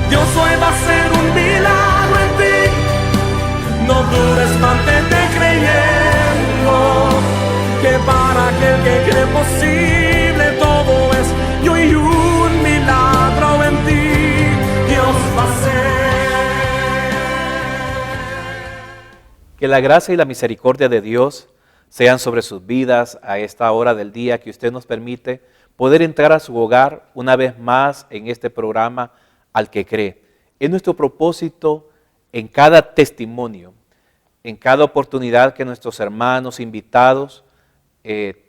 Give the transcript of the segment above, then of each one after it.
Dios hoy va a hacer un milagro en ti. No dudes, mantente creyendo, que para aquel que cree posible todo es. Y hoy un milagro en ti Dios va a hacer. Que la gracia y la misericordia de Dios sean sobre sus vidas a esta hora del día, que usted nos permite poder entrar a su hogar una vez más en este programa Al que cree. Es nuestro propósito en cada testimonio, en cada oportunidad que nuestros hermanos invitados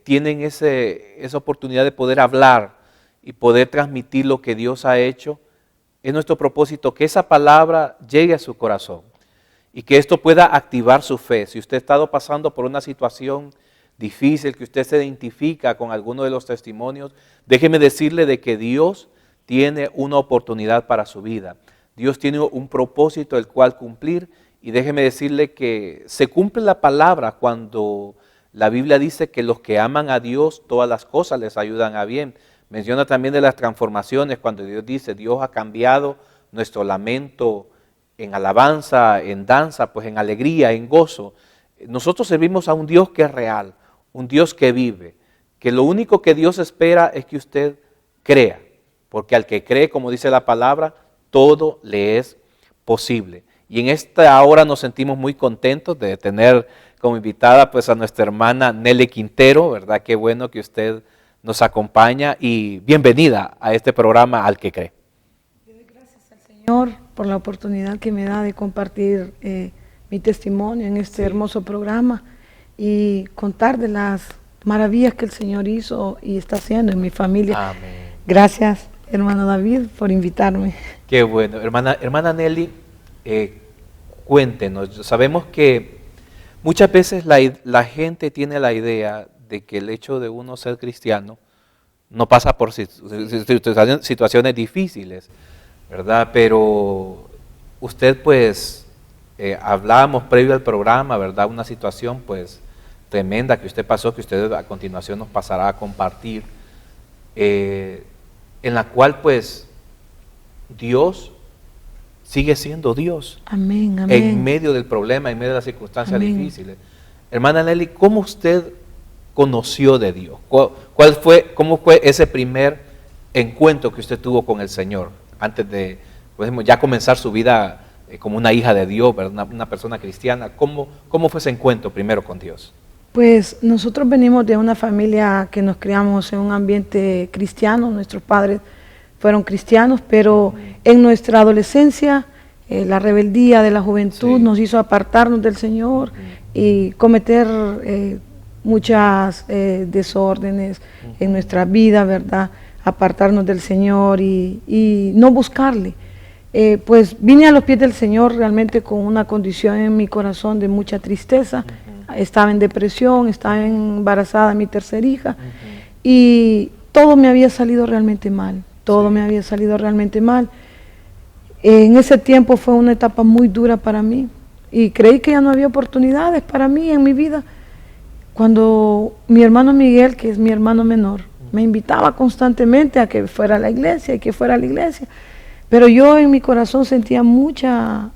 tienen esa oportunidad de poder hablar y poder transmitir lo que Dios ha hecho. Es nuestro propósito que esa palabra llegue a su corazón y que esto pueda activar su fe. Si usted ha estado pasando por una situación difícil, que usted se identifica con alguno de los testimonios, déjeme decirle de que Dios tiene una oportunidad para su vida. Dios tiene un propósito el cual cumplir, y déjeme decirle que se cumple la palabra cuando la Biblia dice que los que aman a Dios, todas las cosas les ayudan a bien. Menciona también de las transformaciones, cuando Dios dice, Dios ha cambiado nuestro lamento en alabanza, en danza, pues en alegría, en gozo. Nosotros servimos a un Dios que es real, un Dios que vive, que lo único que Dios espera es que usted crea, porque al que cree, como dice la palabra, todo le es posible. Y en esta hora nos sentimos muy contentos de tener como invitada pues a nuestra hermana Nelly Quintero, ¿verdad? Qué bueno que usted nos acompaña y bienvenida a este programa Al que cree. Gracias al Señor por la oportunidad que me da de compartir mi testimonio en este hermoso programa y contar de las maravillas que el Señor hizo y está haciendo en mi familia. Amén. Gracias, hermano David, por invitarme. Qué bueno. Hermana Nelly, cuéntenos. Sabemos que muchas veces la gente tiene la idea de que el hecho de uno ser cristiano no pasa por situaciones difíciles, ¿verdad? Pero usted pues, hablábamos previo al programa, ¿verdad? Una situación pues tremenda que usted pasó, que usted a continuación nos pasará a compartir, en la cual pues Dios sigue siendo Dios. Amén, amén. En medio del problema, en medio de las circunstancias difíciles. Hermana Nelly, ¿cómo usted conoció de Dios? ¿Cómo fue ese primer encuentro que usted tuvo con el Señor antes de, pues, ya comenzar su vida como una hija de Dios, ¿verdad? Una persona cristiana? ¿Cómo fue ese encuentro primero con Dios? Pues nosotros venimos de una familia que nos criamos en un ambiente cristiano. Nuestros padres fueron cristianos, pero en nuestra adolescencia la rebeldía de la juventud nos hizo apartarnos del Señor y cometer muchas desórdenes en nuestra vida, ¿verdad? Apartarnos del Señor y no buscarle. Pues vine a los pies del Señor realmente con una condición en mi corazón de mucha tristeza. Estaba en depresión, estaba embarazada de mi tercera hija y todo me había salido realmente mal. Todo me había salido realmente mal. En ese tiempo fue una etapa muy dura para mí y creí que ya no había oportunidades para mí en mi vida. Cuando mi hermano Miguel, que es mi hermano menor, me invitaba constantemente a que fuera a la iglesia y que fuera a la iglesia, pero yo en mi corazón sentía mucha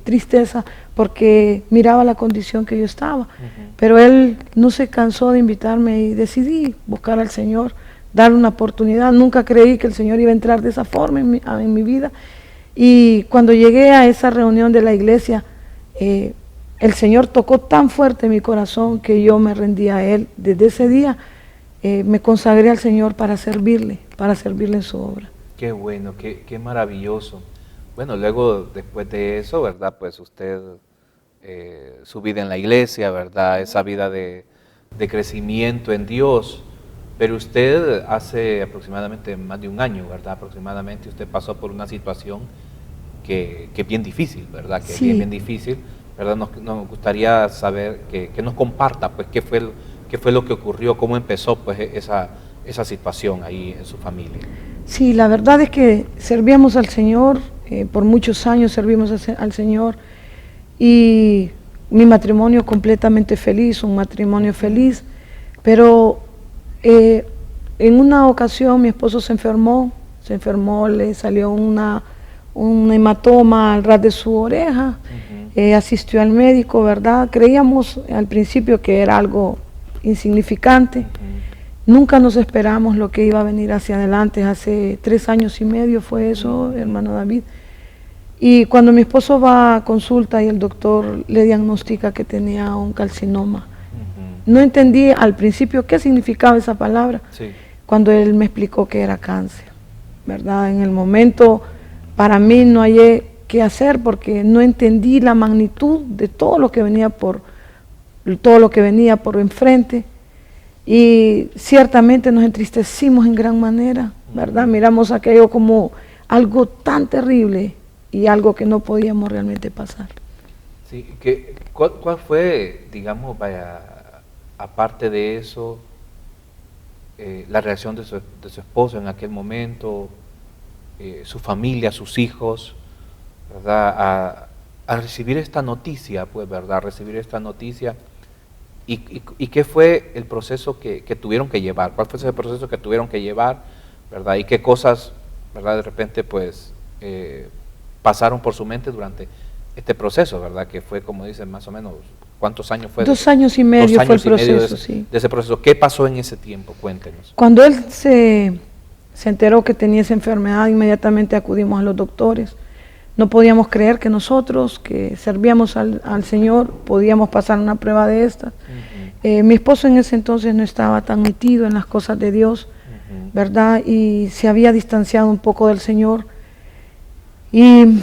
tristeza porque miraba la condición que yo estaba. Pero él no se cansó de invitarme y decidí buscar al Señor, darle una oportunidad. Nunca creí que el Señor iba a entrar de esa forma en mi vida. Y cuando llegué a esa reunión de la iglesia, el Señor tocó tan fuerte mi corazón que yo me rendí a Él. Desde ese día me consagré al Señor para servirle en su obra. Qué bueno, qué maravilloso. Bueno, luego después de eso, ¿verdad? Pues usted, su vida en la iglesia, ¿verdad? Esa vida de crecimiento en Dios. Pero usted hace aproximadamente más de un año, ¿verdad? Aproximadamente usted pasó por una situación que es bien difícil, ¿verdad? Que Sí. es bien difícil, ¿verdad? Nos gustaría saber, que nos comparta, pues, qué fue lo que ocurrió, cómo empezó, pues, esa situación ahí en su familia. Sí, la verdad es que servíamos al Señor, por muchos años servimos al Señor y mi matrimonio completamente feliz, un matrimonio feliz, pero en una ocasión mi esposo se enfermó se enfermó, le salió un hematoma al ras de su oreja, asistió al médico, ¿verdad? Creíamos al principio que era algo insignificante, nunca nos esperamos lo que iba a venir hacia adelante. Hace 3 años y medio fue eso, hermano David. Y cuando mi esposo va a consulta y el doctor le diagnostica que tenía un carcinoma, no entendí al principio qué significaba esa palabra, Sí. cuando él me explicó que era cáncer, ¿verdad? En el momento para mí no hallé qué hacer porque no entendí la magnitud de todo lo que venía por enfrente, y ciertamente nos entristecimos en gran manera, ¿verdad? Miramos aquello como algo tan terrible y algo que no podíamos realmente pasar. Sí, ¿cuál fue, digamos, vaya, aparte de eso, la reacción de su esposo en aquel momento, su familia, sus hijos, ¿verdad? A recibir esta noticia, pues, ¿verdad? Recibir esta noticia. ¿Y qué fue el proceso que tuvieron que llevar? ¿Cuál fue ese proceso que tuvieron que llevar, ¿verdad? Y qué cosas, ¿verdad? De repente, pues, pasaron por su mente durante este proceso, ¿verdad? Que fue, como dicen, más o menos, ¿cuántos años fue? 2 años y medio fue el proceso, de ese proceso. ¿Qué pasó en ese tiempo? Cuéntenos. Cuando él se enteró que tenía esa enfermedad, inmediatamente acudimos a los doctores. No podíamos creer que nosotros, que servíamos al Señor, podíamos pasar una prueba de estas. Mi esposo en ese entonces no estaba tan metido en las cosas de Dios, ¿verdad? Y se había distanciado un poco del Señor. Y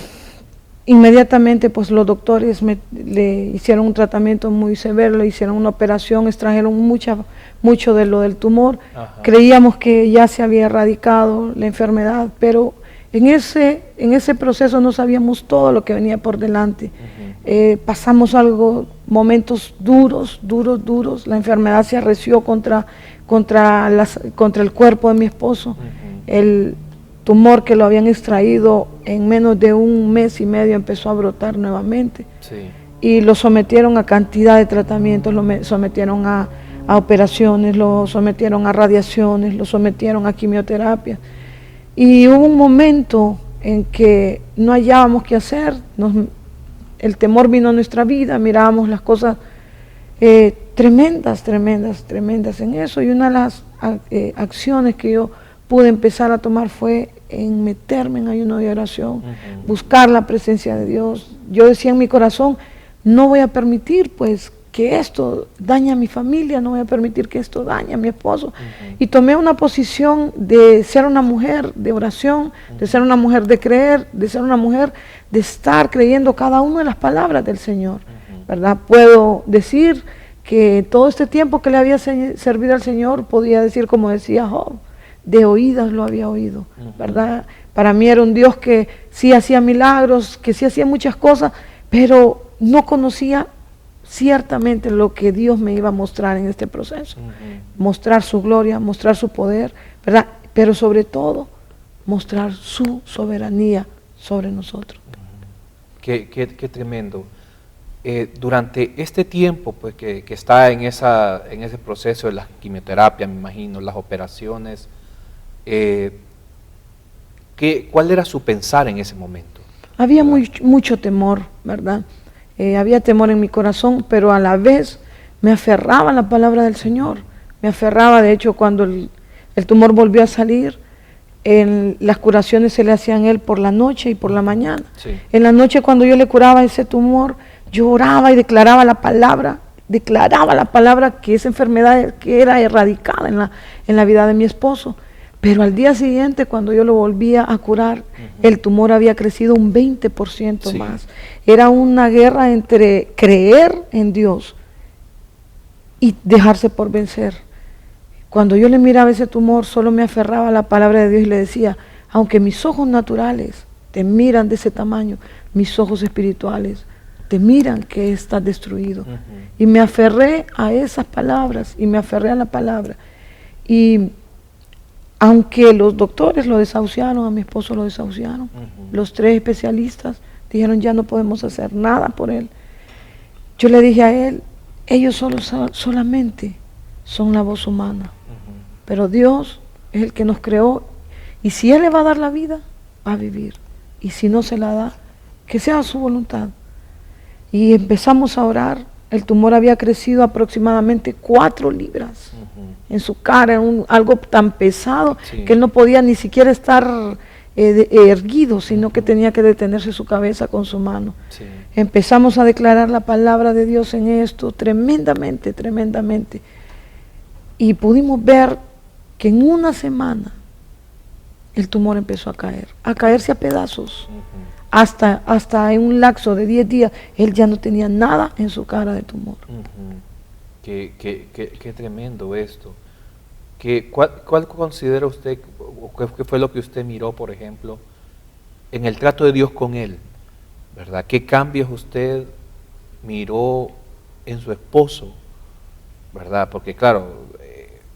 inmediatamente pues los doctores le hicieron un tratamiento muy severo, le hicieron una operación, extrajeron mucho de lo del tumor. Creíamos que ya se había erradicado la enfermedad, pero en ese proceso no sabíamos todo lo que venía por delante. Pasamos momentos duros, la enfermedad se arreció contra el cuerpo de mi esposo. El tumor que lo habían extraído en menos de 1 mes y medio empezó a brotar nuevamente. Sí. Y lo sometieron a cantidad de tratamientos, lo sometieron a operaciones, lo sometieron a radiaciones, lo sometieron a quimioterapia. Y hubo un momento en que no hallábamos qué hacer, el temor vino a nuestra vida, mirábamos las cosas tremendas en eso, y una de las acciones que yo pude empezar a tomar fue en meterme en ayuno de oración, buscar la presencia de Dios. Yo decía en mi corazón, no voy a permitir pues que esto dañe a mi familia, no voy a permitir que esto dañe a mi esposo. Y tomé una posición de ser una mujer de oración, de ser una mujer de creer, de ser una mujer de estar creyendo cada una de las palabras del Señor, ¿verdad? Puedo decir que todo este tiempo que le había servido al Señor, podía decir como decía Job, de oídas lo había oído, ¿verdad? Para mí era un Dios que sí hacía milagros, que sí hacía muchas cosas, pero no conocía ciertamente lo que Dios me iba a mostrar en este proceso. Mostrar su gloria, mostrar su poder, ¿verdad? Pero sobre todo, mostrar su soberanía sobre nosotros. Qué tremendo. Durante este tiempo pues, que está en ese proceso de la quimioterapia, me imagino, las operaciones, ¿cuál era su pensar en ese momento? Había mucho temor, ¿verdad? Había temor en mi corazón, pero a la vez me aferraba a la palabra del Señor. Me aferraba, de hecho, cuando el tumor volvió a salir, las curaciones se le hacían a él por la noche y por la mañana. Sí. En la noche, cuando yo le curaba ese tumor, yo oraba y declaraba la palabra que esa enfermedad que era erradicada en la vida de mi esposo. Pero al día siguiente, cuando yo lo volvía a curar, el tumor había crecido un 20% más. Era una guerra entre creer en Dios y dejarse por vencer. Cuando yo le miraba ese tumor, solo me aferraba a la palabra de Dios y le decía, aunque mis ojos naturales te miran de ese tamaño, mis ojos espirituales te miran que estás destruido. Y me aferré a esas palabras y me aferré a la palabra. Y aunque los doctores lo desahuciaron, a mi esposo lo desahuciaron, los 3 especialistas dijeron ya no podemos hacer nada por él. Yo le dije a él, ellos solamente son la voz humana, pero Dios es el que nos creó Y si Él le va a dar la vida, va a vivir. Y si no se la da, que sea su voluntad. Y empezamos a orar. El tumor había crecido aproximadamente 4 libras en su cara, algo tan pesado que él no podía ni siquiera estar erguido, sino que tenía que detenerse su cabeza con su mano. Sí. Empezamos a declarar la palabra de Dios en esto tremendamente, tremendamente. Y pudimos ver que en una semana el tumor empezó a caerse a pedazos. Hasta en un lapso de 10 días, él ya no tenía nada en su cara de tumor. Qué tremendo esto. ¿Cuál considera usted, o qué fue lo que usted miró, por ejemplo, en el trato de Dios con él? ¿Verdad? ¿Qué cambios usted miró en su esposo? ¿Verdad? Porque claro,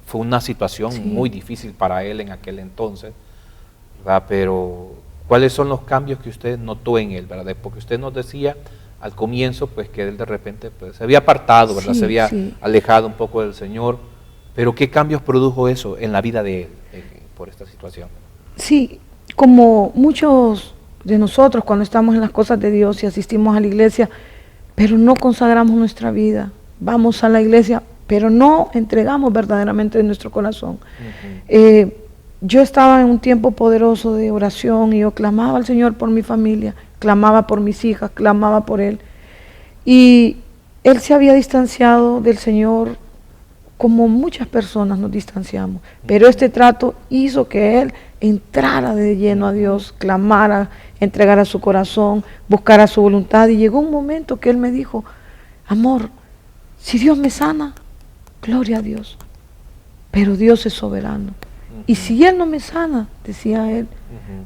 fue una situación muy difícil para él en aquel entonces, ¿verdad? Pero ¿cuáles son los cambios que usted notó en él, verdad? Porque usted nos decía al comienzo, pues, que él de repente pues, se había apartado, ¿verdad? Se había alejado un poco del Señor. Pero ¿qué cambios produjo eso en la vida de él por esta situación? Sí, como muchos de nosotros cuando estamos en las cosas de Dios y asistimos a la iglesia, pero no consagramos nuestra vida. Vamos a la iglesia, pero no entregamos verdaderamente nuestro corazón. Yo estaba en un tiempo poderoso de oración y yo clamaba al Señor por mi familia, clamaba por mis hijas, clamaba por Él. Y Él se había distanciado del Señor como muchas personas nos distanciamos. Pero este trato hizo que Él entrara de lleno a Dios, clamara, entregara su corazón, buscara su voluntad. Y llegó un momento que Él me dijo, amor, si Dios me sana, gloria a Dios. Pero Dios es soberano. Y si Él no me sana, decía Él,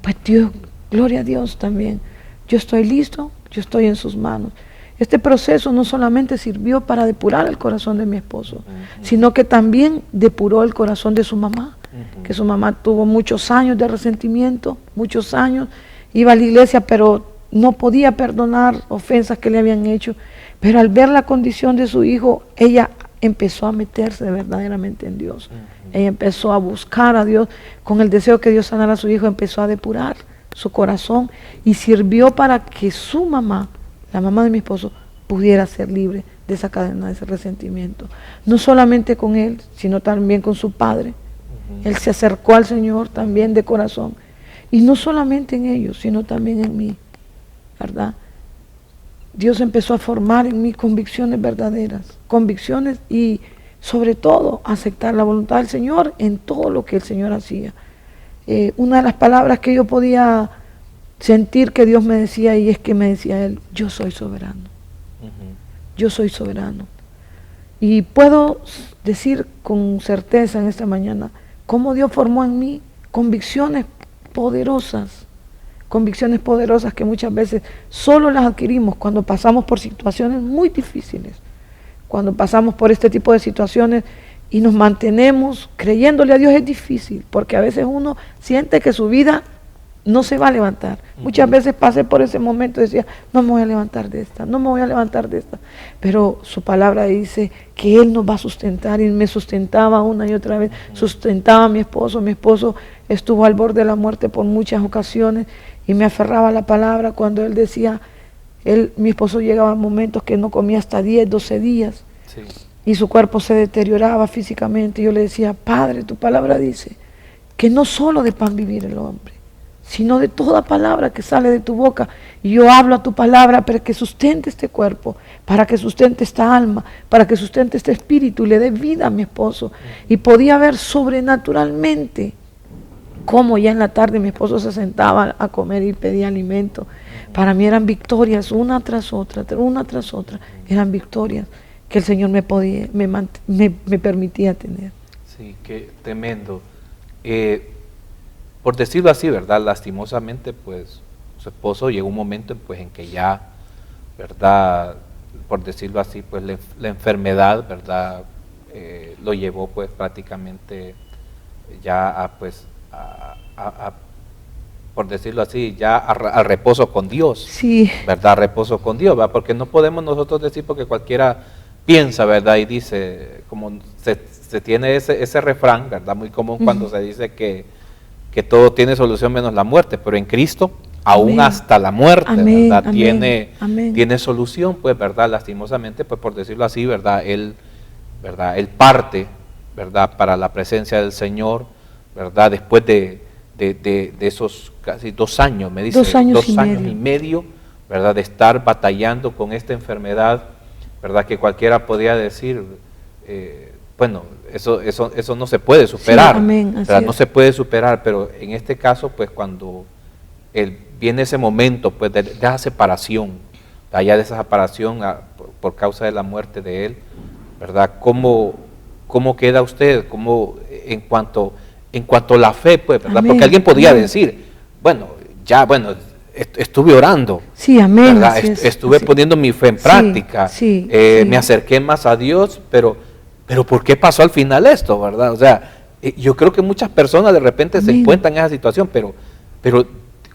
pues Dios, gloria a Dios también. Yo estoy listo, yo estoy en sus manos. Este proceso no solamente sirvió para depurar el corazón de mi esposo, sino que también depuró el corazón de su mamá, que su mamá tuvo muchos años de resentimiento, muchos años, iba a la iglesia pero no podía perdonar ofensas que le habían hecho, pero al ver la condición de su hijo, ella empezó a meterse verdaderamente en Dios. Ella empezó a buscar a Dios con el deseo que Dios sanara a su hijo, empezó a depurar su corazón y sirvió para que su mamá, la mamá de mi esposo, pudiera ser libre de esa cadena, de ese resentimiento. No solamente con él, sino también con su padre. Él se acercó al Señor también de corazón. Y no solamente en ellos, sino también en mí, ¿verdad? Dios empezó a formar en mí convicciones verdaderas, convicciones y sobre todo aceptar la voluntad del Señor en todo lo que el Señor hacía. Una de las palabras que yo podía sentir que Dios me decía, y es que me decía Él, yo soy soberano. Yo soy soberano. Y puedo decir con certeza en esta mañana, cómo Dios formó en mí convicciones poderosas que muchas veces solo las adquirimos cuando pasamos por situaciones muy difíciles, cuando pasamos por este tipo de situaciones y nos mantenemos creyéndole a Dios. Es difícil, porque a veces uno siente que su vida no se va a levantar. Muchas veces pasé por ese momento y decía, no me voy a levantar de esta, no me voy a levantar de esta. Pero su palabra dice que Él nos va a sustentar, y me sustentaba una y otra vez, sustentaba a mi esposo. Mi esposo estuvo al borde de la muerte por muchas ocasiones y me aferraba a la palabra cuando él decía, mi esposo llegaba a momentos que no comía hasta 10, 12 días. Sí. Y su cuerpo se deterioraba físicamente. Y yo le decía, Padre, tu palabra dice que no solo de pan vivir el hombre, sino de toda palabra que sale de tu boca. Y yo hablo a tu palabra para que sustente este cuerpo, para que sustente esta alma, para que sustente este espíritu y le dé vida a mi esposo. Y podía ver sobrenaturalmente cómo ya en la tarde mi esposo se sentaba a comer y pedía alimento. Para mí eran victorias, una tras otra, eran victorias que el Señor me permitía tener. Sí, qué tremendo. Por decirlo así, ¿verdad? Lastimosamente, pues, su esposo llegó un momento pues, en que ya, ¿verdad? Por decirlo así, pues, la enfermedad, ¿verdad? Lo llevó, pues, prácticamente ya por decirlo así, ya a reposo con Dios. Sí. ¿Verdad? Reposo con Dios, ¿verdad? Porque no podemos nosotros decir, porque cualquiera piensa, ¿verdad? Y dice, como se tiene ese refrán, ¿verdad? Muy común cuando se dice que que todo tiene solución menos la muerte, pero en Cristo, aún Amén. hasta la muerte, Amén, ¿verdad? amén, amén. Tiene solución, pues, ¿verdad? Lastimosamente, pues, por decirlo así, ¿verdad? Él parte, ¿verdad? Para la presencia del Señor, ¿verdad? Después de esos casi 2 años, me dice, 2 años, 2 años y medio, ¿verdad? De estar batallando con esta enfermedad, ¿verdad? Que cualquiera podía decir, bueno, eso no se puede superar, Sí, amén, así ¿verdad? No es. se puede superar, pero en este caso, pues cuando viene ese momento, pues de esa separación, allá de esa separación por causa de la muerte de él, ¿verdad? ¿Cómo queda usted? ¿Cómo, en cuanto a la fe, pues, ¿verdad? Amén, Porque alguien podría amén. decir, bueno, estuve orando, Sí, amén. ¿verdad? Así es, Estuve así. poniendo mi fe en Sí, práctica, sí, sí. me acerqué más a Dios, pero ¿por qué pasó al final esto, verdad? O sea, yo creo que muchas personas de repente se Amén. encuentran en esa situación, pero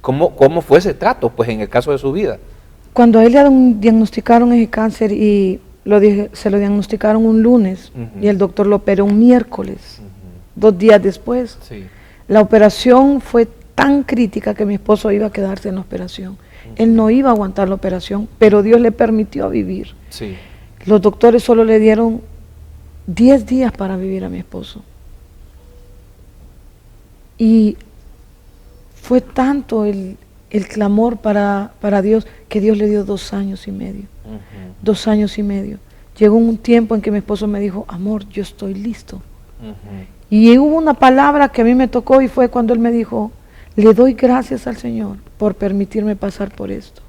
¿cómo fue ese trato, pues, en el caso de su vida? Cuando a él le diagnosticaron ese cáncer y se lo diagnosticaron un lunes Ujú. y el doctor lo operó un miércoles, 2 días después. Sí. La operación fue tan crítica que mi esposo iba a quedarse en la operación. Él no iba a aguantar la operación, pero Dios le permitió vivir. Sí. Los doctores solo le dieron 10 días para vivir a mi esposo. Y fue tanto el clamor para Dios que Dios le dio 2 años y medio. Ujú. 2 años y medio. Llegó un tiempo en que mi esposo me dijo, amor, yo estoy listo. Ujú. Y hubo una palabra que a mí me tocó y fue cuando él me dijo, le doy gracias al Señor por permitirme pasar por esto,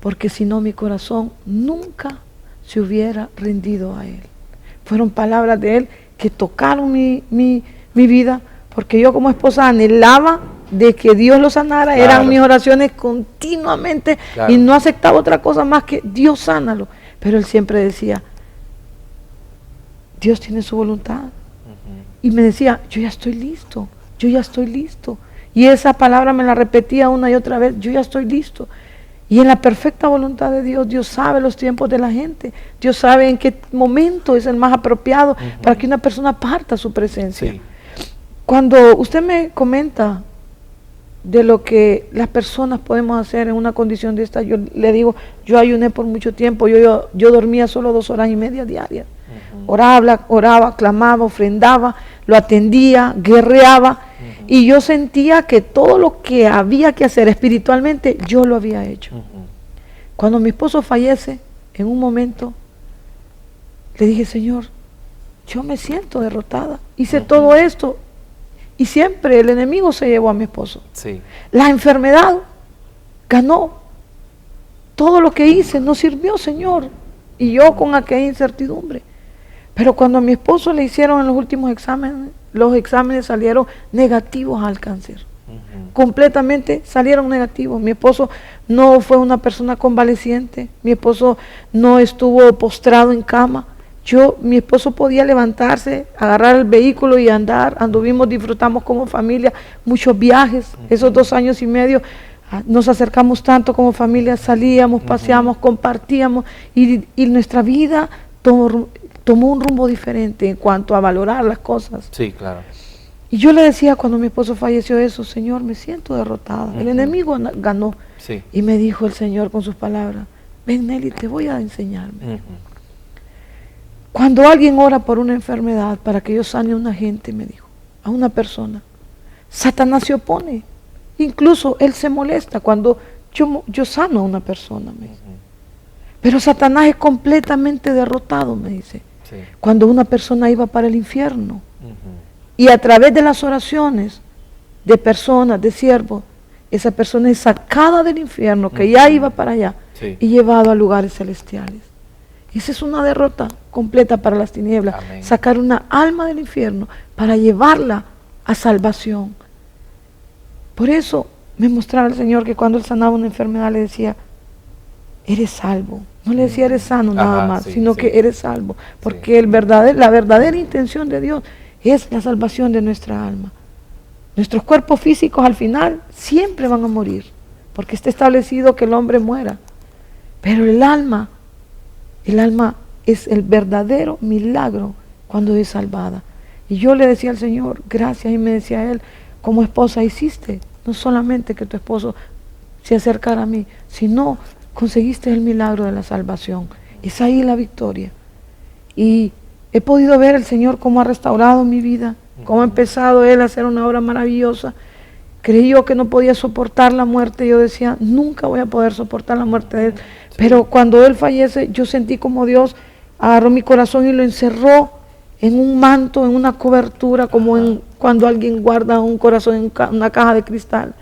porque si no mi corazón nunca se hubiera rendido a Él. Fueron palabras de Él que tocaron mi vida, porque yo como esposa anhelaba de que Dios lo sanara, Claro. eran mis oraciones continuamente Claro. y no aceptaba otra cosa más que Dios sánalo. Pero Él siempre decía, Dios tiene su voluntad. Y me decía, yo ya estoy listo, yo ya estoy listo. Y esa palabra me la repetía una y otra vez, yo ya estoy listo. Y en la perfecta voluntad de Dios, Dios sabe los tiempos de la gente. Dios sabe en qué momento es el más apropiado para que una persona parta a su presencia. Sí. Cuando usted me comenta de lo que las personas podemos hacer en una condición de esta, yo le digo, yo ayuné por mucho tiempo, yo dormía solo 2 horas y media diarias. Oraba, clamaba, ofrendaba, lo atendía, guerreaba, y yo sentía que todo lo que había que hacer espiritualmente, yo lo había hecho. Cuando mi esposo fallece, en un momento, le dije, Señor, yo me siento derrotada, hice todo esto, y siempre el enemigo se llevó a mi esposo. Sí. La enfermedad ganó. Todo lo que hice no sirvió, Señor. Y yo con aquella incertidumbre. Pero cuando a mi esposo le hicieron en los últimos exámenes, los exámenes salieron negativos al cáncer. Completamente salieron negativos. Mi esposo no fue una persona convaleciente. Mi esposo no estuvo postrado en cama. Mi esposo podía levantarse, agarrar el vehículo y andar. Anduvimos, disfrutamos como familia muchos viajes. Esos 2 años y medio nos acercamos tanto como familia, salíamos, paseamos, compartíamos y nuestra vida tomó un rumbo diferente en cuanto a valorar las cosas. Sí, claro. Y yo le decía cuando mi esposo falleció eso, Señor, me siento derrotada. El enemigo ganó. Sí. Y me dijo el Señor con sus palabras, ven Nelly, te voy a enseñarme. Cuando alguien ora por una enfermedad para que yo sane a una gente, me dijo, a una persona, Satanás se opone. Incluso él se molesta cuando yo sano a una persona, me dice. Pero Satanás es completamente derrotado, me dice. Sí. Cuando una persona iba para el infierno y a través de las oraciones de personas, de siervos, esa persona es sacada del infierno, que ya iba para allá, Sí. y llevado a lugares celestiales. Esa es una derrota completa para las tinieblas. Amén. Sacar una alma del infierno para llevarla a salvación. Por eso me mostraba el Señor que cuando Él sanaba una enfermedad le decía, eres salvo. No le decía eres sano nada Ajá, más, sí, sino sí. que eres salvo. Porque la verdadera intención de Dios es la salvación de nuestra alma. Nuestros cuerpos físicos al final siempre van a morir, porque está establecido que el hombre muera. Pero el alma es el verdadero milagro cuando es salvada. Y yo le decía al Señor, gracias, y me decía Él, como esposa hiciste, no solamente que tu esposo se acercara a mí, sino conseguiste el milagro de la salvación. Es ahí la victoria. Y he podido ver el Señor cómo ha restaurado mi vida, cómo ha empezado Él a hacer una obra maravillosa. Creí yo que no podía soportar la muerte. Yo decía, nunca voy a poder soportar la muerte de Él. Pero cuando Él fallece, yo sentí como Dios agarró mi corazón y lo encerró en un manto, en una cobertura, como cuando alguien guarda un corazón en una caja de cristal.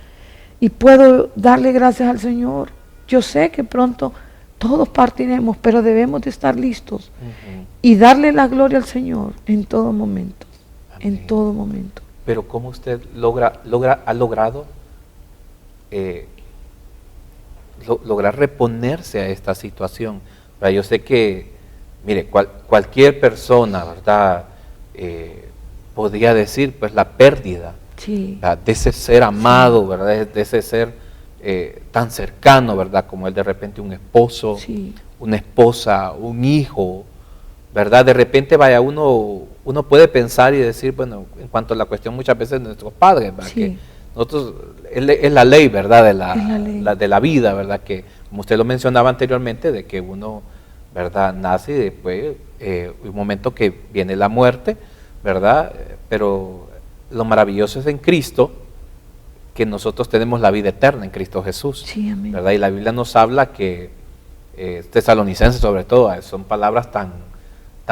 Y puedo darle gracias al Señor. Yo sé que pronto todos partiremos, pero debemos de estar listos y darle la gloria al Señor en todo momento. Amén. En todo momento. Pero ¿cómo usted ha logrado lograr reponerse a esta situación? O sea, yo sé que, mire, cualquier persona, ¿verdad? Podría decir, pues, la pérdida, sí, de ese ser amado, sí, ¿verdad? De ese ser tan cercano, ¿verdad? Como el de repente un esposo, sí, una esposa, un hijo, ¿verdad? De repente, vaya, uno puede pensar y decir, bueno, en cuanto a la cuestión muchas veces de nuestros padres, ¿verdad? Sí. Que nosotros, es la ley, ¿verdad? De la vida, ¿verdad? Que, como usted lo mencionaba anteriormente, de que uno, ¿verdad? Nace y después, un momento que viene la muerte, ¿verdad? Pero lo maravilloso es en Cristo, que nosotros tenemos la vida eterna en Cristo Jesús, sí, amén, ¿verdad? Y la Biblia nos habla que, Tesalonicenses sobre todo, son palabras tan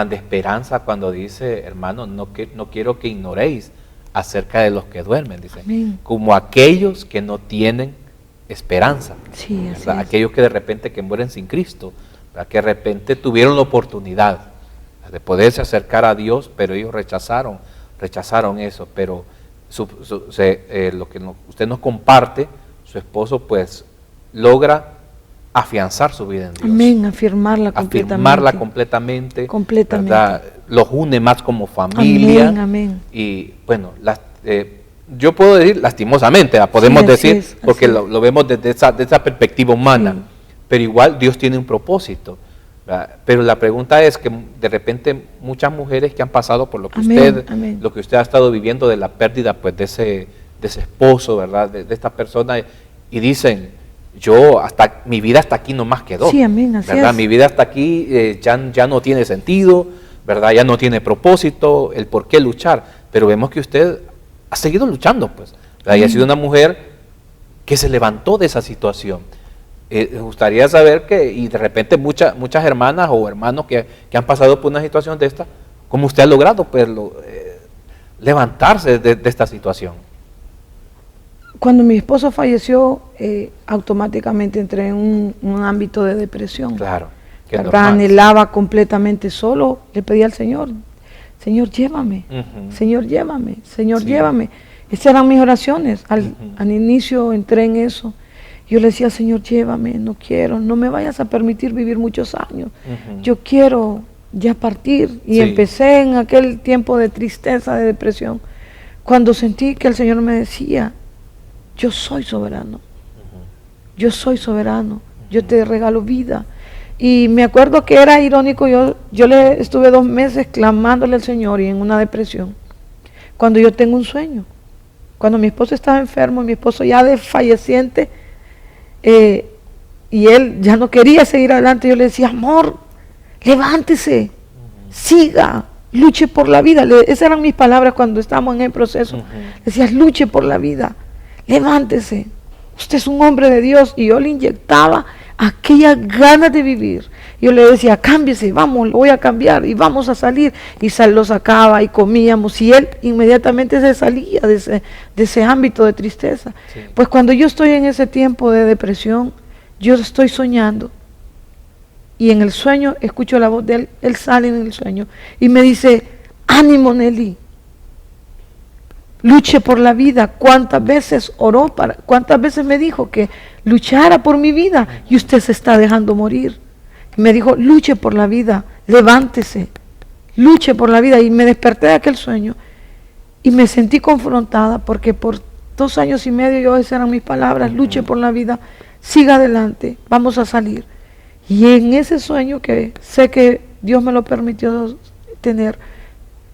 de esperanza cuando dice, hermano, no quiero que ignoréis acerca de los que duermen, dice, amén, como aquellos que no tienen esperanza, sí, aquellos que de repente que mueren sin Cristo, ¿verdad? Que de repente tuvieron la oportunidad de poderse acercar a Dios, pero ellos rechazaron eso. Pero lo que usted nos comparte, su esposo pues logra afianzar su vida en Dios. Amén, afirmarla completamente. ¿Verdad? Los une más como familia. Amén, amén. Y bueno, yo puedo decir lastimosamente, podemos decir, porque lo vemos desde esa perspectiva humana, sí, pero igual Dios tiene un propósito. ¿Verdad? Pero la pregunta es que de repente muchas mujeres que han pasado por lo que usted ha estado viviendo de la pérdida pues de ese esposo, ¿verdad? De esta persona, y dicen, mi vida hasta aquí nomás quedó. Sí, amén, así ¿verdad? Es. Mi vida hasta aquí ya no tiene sentido, ¿verdad? Ya no tiene propósito, el por qué luchar. Pero vemos que usted ha seguido luchando, pues, ¿verdad? Y ha sido una mujer que se levantó de esa situación. Me gustaría saber y de repente muchas hermanas o hermanos que han pasado por una situación de esta, ¿cómo usted ha logrado pues, levantarse de esta situación? Cuando mi esposo falleció, automáticamente entré en un ámbito de depresión. Claro. Anhelaba completamente solo, le pedí al Señor, Señor, llévame, Señor, llévame, Señor, llévame. Esas eran mis oraciones. Al inicio entré en eso. Yo le decía, Señor, llévame, no me vayas a permitir vivir muchos años. Yo quiero ya partir. Y empecé en aquel tiempo de tristeza, de depresión, cuando sentí que el Señor me decía, yo soy soberano, yo soy soberano, yo te regalo vida. Y me acuerdo que era irónico, yo le estuve 2 meses clamándole al Señor y en una depresión, cuando yo tengo un sueño, cuando mi esposo estaba enfermo, mi esposo ya desfalleciente, y él ya no quería seguir adelante, yo le decía, amor, levántese, siga, luche por la vida. Esas eran mis palabras cuando estábamos en el proceso. Le decía, luche por la vida, levántese, usted es un hombre de Dios. Y yo le inyectaba aquellas ganas de vivir. Yo le decía, cámbiese, vamos, lo voy a cambiar y vamos a salir. Y lo sacaba y comíamos y él inmediatamente se salía de ese ámbito de tristeza. Sí. Pues cuando yo estoy en ese tiempo de depresión, yo estoy soñando. Y en el sueño escucho la voz de él sale en el sueño y me dice, ánimo Nelly, luche por la vida. ¿Cuántas veces oró cuántas veces me dijo que luchara por mi vida y usted se está dejando morir? Y me dijo, luche por la vida, levántese, luche por la vida. Y me desperté de aquel sueño y me sentí confrontada porque por 2 años y medio esas eran mis palabras, luche por la vida, siga adelante, vamos a salir. Y en ese sueño que sé que Dios me lo permitió tener,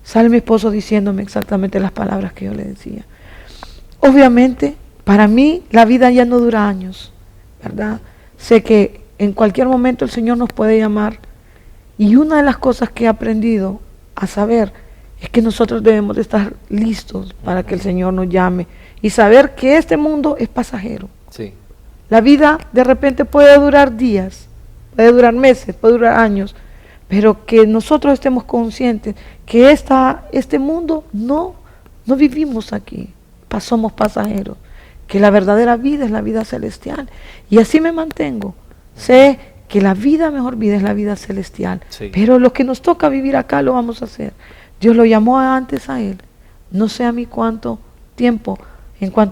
sale mi esposo diciéndome exactamente las palabras que yo le decía. obviamente, para mí la vida ya no dura años, ¿verdad? Sé que en cualquier momento el Señor nos puede llamar. Y una de las cosas que he aprendido a saber es que nosotros debemos de estar listos para que el Señor nos llame y saber que este mundo es pasajero. Sí. La vida de repente puede durar días, puede durar meses, puede durar años, pero que nosotros estemos conscientes que este mundo no vivimos aquí, somos pasajeros, que la verdadera vida es la vida celestial. Y así me mantengo. Sé que la mejor vida es la vida celestial, Sí. pero lo que nos toca vivir acá lo vamos a hacer. Dios lo llamó antes a él. No sé a mí en cuánto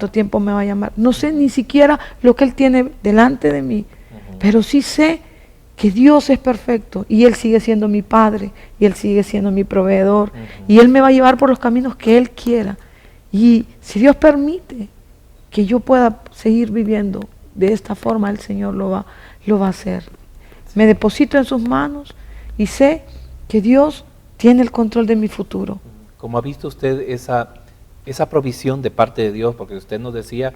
tiempo me va a llamar. No sé ni siquiera lo que él tiene delante de mí, pero sí sé que Dios es perfecto y él sigue siendo mi padre y él sigue siendo mi proveedor y él me va a llevar por los caminos que él quiera. Y si Dios permite que yo pueda seguir viviendo de esta forma, el Señor lo va a hacer. Me deposito en sus manos y sé que Dios tiene el control de mi futuro. ¿Cómo ha visto usted esa provisión de parte de Dios? Porque usted nos decía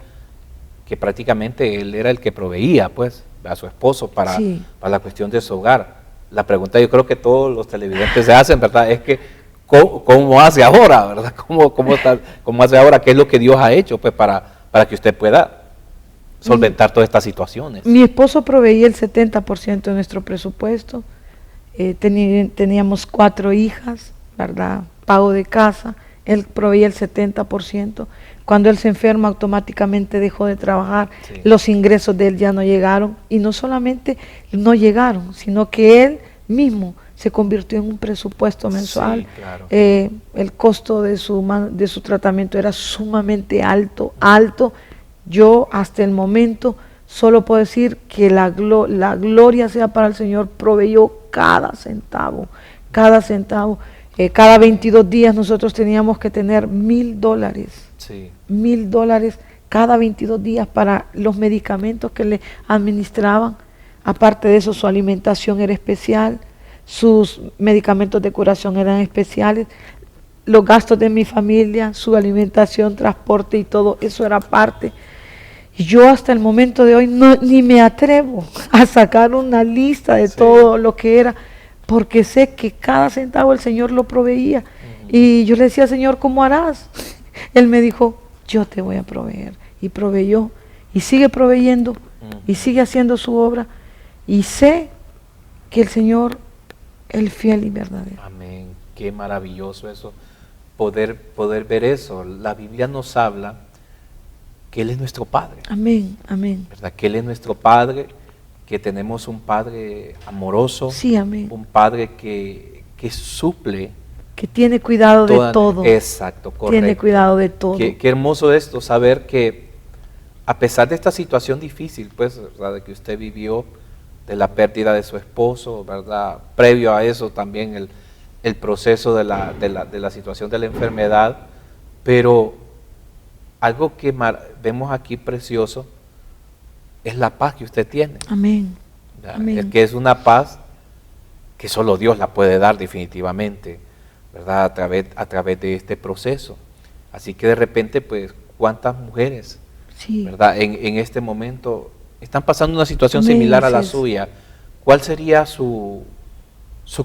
que prácticamente Él era el que proveía pues a su esposo para la cuestión de su hogar. La pregunta yo creo que todos los televidentes se hacen, ¿verdad? Es que ¿cómo hace ahora, verdad? ¿Cómo hace ahora? ¿Qué es lo que Dios ha hecho pues para que usted pueda solventar todas estas situaciones? Mi esposo proveía el 70% de nuestro presupuesto. Teníamos 4 hijas, ¿verdad? Pago de casa. Él proveía el 70%. Cuando él se enferma, automáticamente dejó de trabajar. Sí. Los ingresos de él ya no llegaron. Y no solamente no llegaron, sino que él mismo se convirtió en un presupuesto mensual. Sí, claro. El costo de su tratamiento era sumamente alto. Yo hasta el momento solo puedo decir que la gloria sea para el Señor. Proveyó cada centavo. Cada 22 días nosotros teníamos que tener $1,000. Sí. $1,000 cada 22 días para los medicamentos que le administraban. Aparte de eso, su alimentación era especial, sus medicamentos de curación eran especiales, los gastos de mi familia, su alimentación, transporte y todo eso era parte. Y yo hasta el momento de hoy ni me atrevo a sacar una lista de todo lo que era, porque sé que cada centavo el Señor lo proveía. Y yo le decía, Señor, ¿cómo harás? Él me dijo, yo te voy a proveer. Y proveyó, y sigue proveyendo, y sigue haciendo su obra. Y sé que el Señor es fiel y verdadero. Amén. Qué maravilloso eso, poder ver eso. La Biblia nos habla que Él es nuestro Padre. Amén, amén. ¿Verdad? Que Él es nuestro Padre, que tenemos un Padre amoroso. Sí, amén. Un Padre que suple. Que tiene cuidado de todo. Exacto, correcto. Tiene cuidado de todo. Qué hermoso esto, saber que a pesar de esta situación difícil, pues, ¿verdad?, de que usted vivió, de la pérdida de su esposo, ¿verdad?, previo a eso también el proceso de la situación de la enfermedad, pero algo que vemos aquí precioso es la paz que usted tiene. Amén. Amén. Es que es una paz que solo Dios la puede dar definitivamente, ¿verdad?, a través de este proceso. Así que de repente, pues, ¿cuántas mujeres, ¿verdad?, en este momento están pasando una situación similar a la suya? ¿Cuál sería su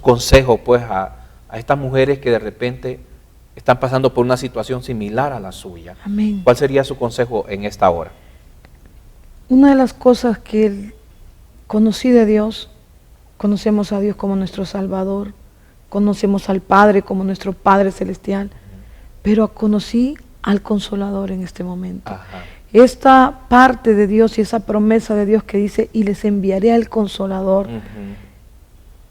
consejo, pues, a estas mujeres que de repente están pasando por una situación similar a la suya? Amén. ¿Cuál sería su consejo en esta hora? Una de las cosas que conocí de Dios, conocemos a Dios como nuestro Salvador, conocemos al Padre como nuestro Padre Celestial, pero conocí al Consolador en este momento. Ajá. Esta parte de Dios y esa promesa de Dios que dice, y les enviaré al Consolador,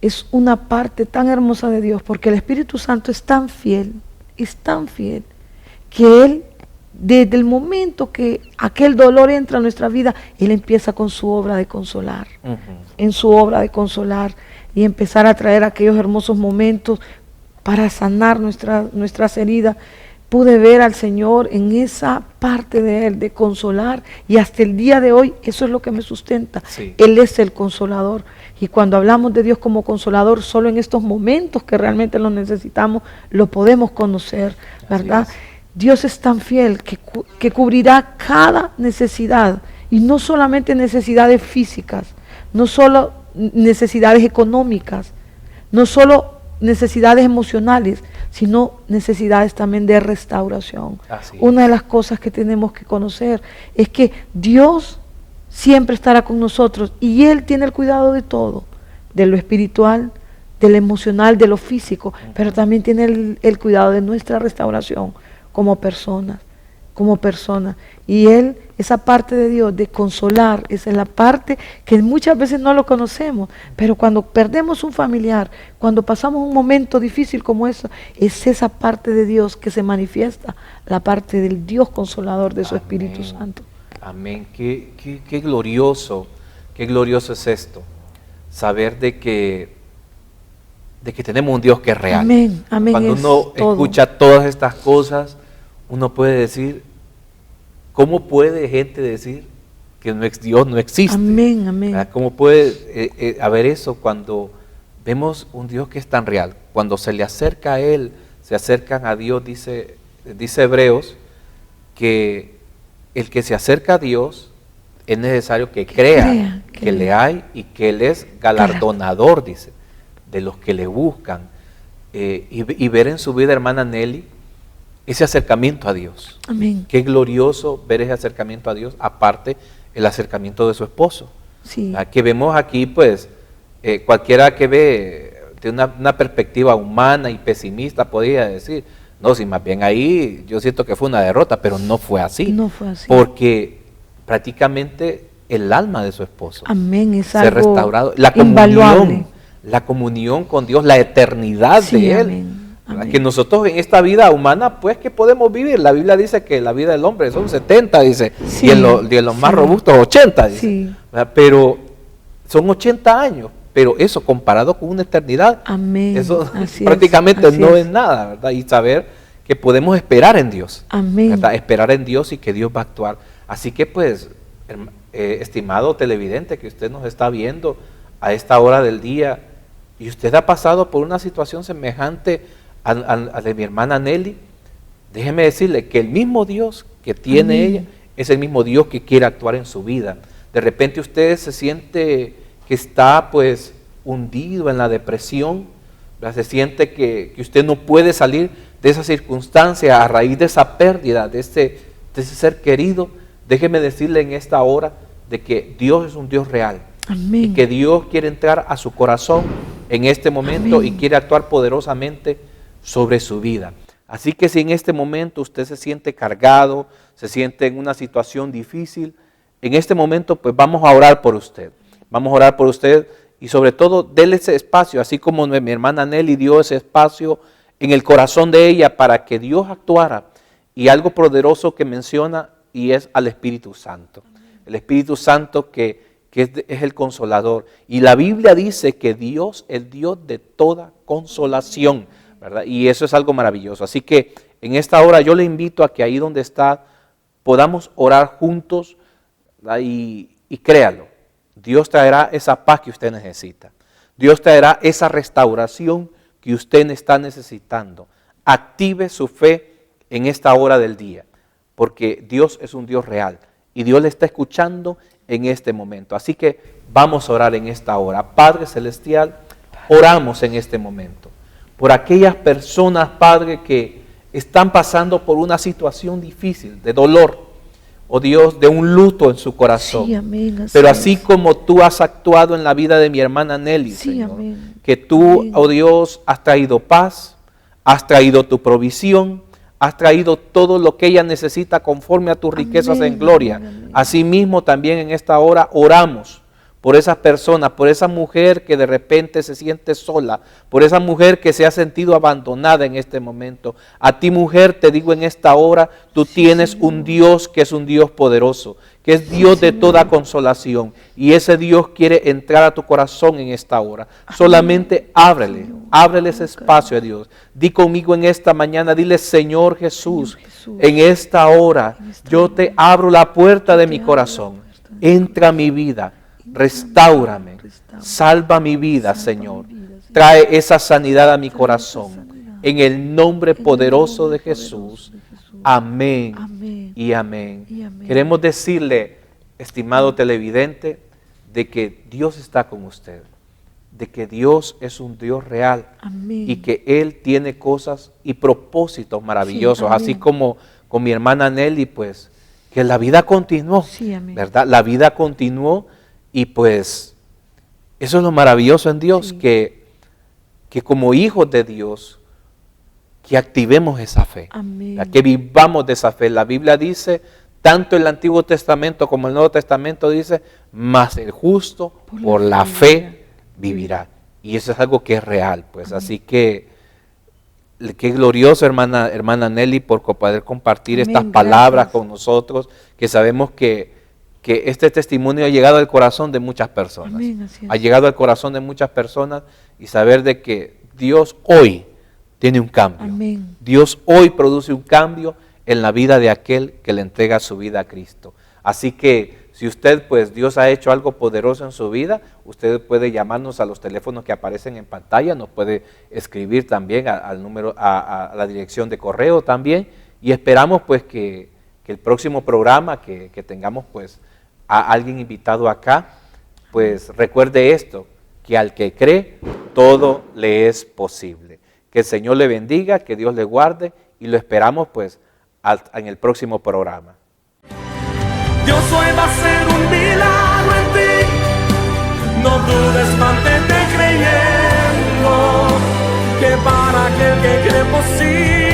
es una parte tan hermosa de Dios, porque el Espíritu Santo es tan fiel, que Él, desde el momento que aquel dolor entra a nuestra vida, Él empieza con su obra de consolar, en su obra de consolar, y empezar a traer aquellos hermosos momentos para sanar nuestras heridas. Pude ver al Señor en esa parte de Él, de consolar, y hasta el día de hoy eso es lo que me sustenta. Sí. Él es el consolador, y cuando hablamos de Dios como consolador, solo en estos momentos que realmente lo necesitamos, lo podemos conocer, ¿verdad? Dios es tan fiel que cubrirá cada necesidad, y no solamente necesidades físicas, no solo necesidades económicas, no solo necesidades emocionales, sino necesidades también de restauración. Una de las cosas que tenemos que conocer es que Dios siempre estará con nosotros y Él tiene el cuidado de todo, de lo espiritual, de lo emocional, de lo físico, pero también tiene el cuidado de nuestra restauración como personas, y Él, esa parte de Dios de consolar, esa es la parte que muchas veces no lo conocemos, pero cuando perdemos un familiar, cuando pasamos un momento difícil como eso, es esa parte de Dios que se manifiesta, la parte del Dios consolador de su Espíritu Santo. Amén, qué glorioso es esto, saber de que tenemos un Dios que es real. Amén, amén. Cuando uno escucha todas estas cosas, uno puede decir, ¿cómo puede gente decir que Dios no existe? Amén, amén. ¿Verdad? ¿Cómo puede haber eso cuando vemos un Dios que es tan real? Cuando se le acerca a Él, se acercan a Dios, dice Hebreos, que el que se acerca a Dios es necesario que crea que le hay y que Él es galardonador, dice, de los que le buscan. Y ver en su vida, hermana Nelly, ese acercamiento a Dios. Amén. Qué glorioso ver ese acercamiento a Dios, aparte el acercamiento de su esposo. Sí. Que vemos aquí, pues, cualquiera que ve de una perspectiva humana y pesimista podría decir, no, si más bien ahí yo siento que fue una derrota, pero no fue así. No fue así. Porque prácticamente el alma de su esposo amén, se ha restaurado. La comunión con Dios, la eternidad de Él. Amén. Amén. Que nosotros en esta vida humana, pues, ¿qué podemos vivir? La Biblia dice que la vida del hombre son 70, dice, sí, y en los más robustos 80, dice. Sí. Pero son 80 años, pero eso comparado con una eternidad, amén. Eso así prácticamente es, no es nada, ¿verdad? Y saber que podemos esperar en Dios, amén. ¿verdad? Esperar en Dios y que Dios va a actuar. Así que, pues, estimado televidente que usted nos está viendo a esta hora del día, y usted ha pasado por una situación semejante a de mi hermana Nelly, déjeme decirle que el mismo Dios que tiene amén. ella es el mismo Dios que quiere actuar en su vida. De repente usted se siente que está, pues, hundido en la depresión, ¿verdad? Se siente que usted no puede salir de esa circunstancia a raíz de esa pérdida de ese ser querido. Déjeme decirle en esta hora de que Dios es un Dios real. Amén. Y que Dios quiere entrar a su corazón en este momento. Amén. Y quiere actuar poderosamente sobre su vida. Así que si en este momento usted se siente cargado, se siente en una situación difícil, en este momento pues vamos a orar por usted. Vamos a orar por usted y sobre todo déle ese espacio, así como mi hermana Nelly dio ese espacio en el corazón de ella para que Dios actuara. Y algo poderoso que menciona y es al Espíritu Santo. El Espíritu Santo que es el consolador. Y la Biblia dice que Dios es Dios de toda consolación, ¿verdad? Y eso es algo maravilloso. Así que en esta hora yo le invito a que ahí donde está podamos orar juntos, ¿verdad? Y créalo, Dios traerá esa paz que usted necesita. Dios traerá esa restauración que usted está necesitando. Active su fe en esta hora del día, porque Dios es un Dios real y Dios le está escuchando en este momento. Así que vamos a orar en esta hora. Padre Celestial, oramos en este momento por aquellas personas, Padre, que están pasando por una situación difícil, de dolor, oh Dios, de un luto en su corazón. Sí, amén, pero así como tú has actuado en la vida de mi hermana Nelly, sí, Señor, amén. Que tú, amén. Oh Dios, has traído paz, has traído tu provisión, has traído todo lo que ella necesita conforme a tus riquezas en gloria. Amén. Asimismo, también en esta hora oramos por esas personas, por esa mujer que de repente se siente sola, por esa mujer que se ha sentido abandonada en este momento. A ti, mujer, te digo en esta hora, tú tienes un Dios que es un Dios poderoso, que es Dios de toda consolación, y ese Dios quiere entrar a tu corazón en esta hora. Solamente ábrele ese espacio a Dios. Di conmigo en esta mañana, dile: Señor Jesús, en esta hora yo te abro la puerta de mi corazón. Entra a mi vida, restáurame, salva mi vida, Señor. Trae esa sanidad a mi corazón. En el nombre poderoso de Jesús. Amén. Amén. Y amén. Y amén. Queremos decirle, estimado televidente, de que Dios está con usted, de que Dios es un Dios real Amén. y que Él tiene cosas y propósitos maravillosos, Sí, amén. así como con mi hermana Nelly, pues que la vida continuó, Sí, amén. ¿verdad? La vida continuó y pues eso es lo maravilloso en Dios, Sí. que como hijos de Dios, que activemos esa fe, Amén. ¿verdad? Que vivamos de esa fe. La Biblia dice, tanto el Antiguo Testamento como el Nuevo Testamento dice, mas el justo por la fe vivirá. Y eso es algo que es real, pues. Amén. Así que, qué glorioso, hermana Nelly, por poder compartir Amén, estas palabras gracias. con nosotros, que sabemos que este testimonio ha llegado al corazón de muchas personas. Amén, así es. Ha llegado al corazón de muchas personas y saber de que Dios hoy tiene un cambio. Amén. Dios hoy produce un cambio en la vida de aquel que le entrega su vida a Cristo. Así que si usted, pues Dios ha hecho algo poderoso en su vida, usted puede llamarnos a los teléfonos que aparecen en pantalla, nos puede escribir también al número, a la dirección de correo también, y esperamos pues que el próximo programa que tengamos pues a alguien invitado acá, pues recuerde esto, que al que cree todo le es posible. Que el Señor le bendiga, que Dios le guarde y lo esperamos pues en el próximo programa. Dios hoy va a hacer un milagro en ti. No dudes, mantente creyendo que para aquel que cree posible.